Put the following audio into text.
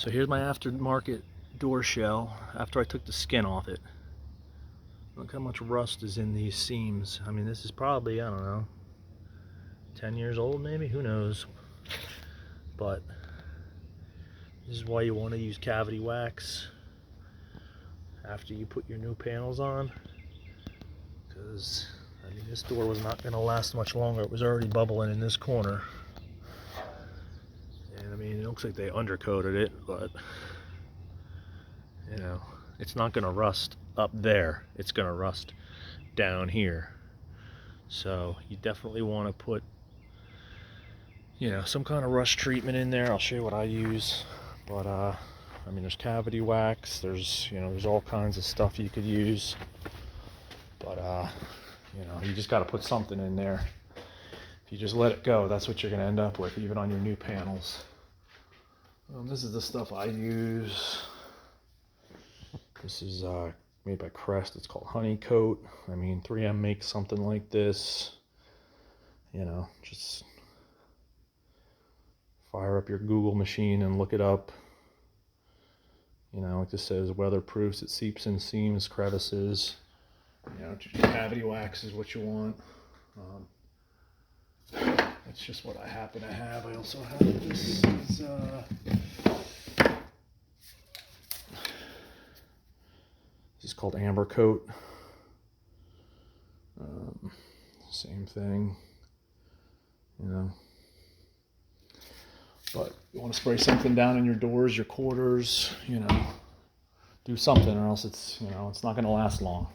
So here's my aftermarket door shell after I took the skin off it. Look how much rust is in these seams. I mean, this is probably, I don't know, 10 years old maybe, who knows. But this is why you want to use cavity wax after you put your new panels on, because I mean, this door was not going to last much longer. It was already bubbling in this corner. And I mean, it looks like they undercoated it, but you know, it's not going to rust up there. It's going to rust down here. So you definitely want to put, you know, some kind of rust treatment in there. I'll show you what I use. But I mean, there's cavity wax. There's, you know, there's all kinds of stuff you could use. But you know, you just got to put something in there. If you just let it go, that's what you're going to end up with, even on your new panels. This is the stuff I use. This is made by Crest. It's called Honey Coat. I mean, 3M makes something like this. You know, just fire up your Google machine and look it up. You know, like this says, weatherproofs. It seeps in seams, crevices. You know, just cavity wax is what you want. That's just what I happen to have. I also have this. This is called Amber Coat. Same thing, you know. But you want to spray something down in your doors, your quarters, you know. Do something, or else it's, you know, it's not going to last long.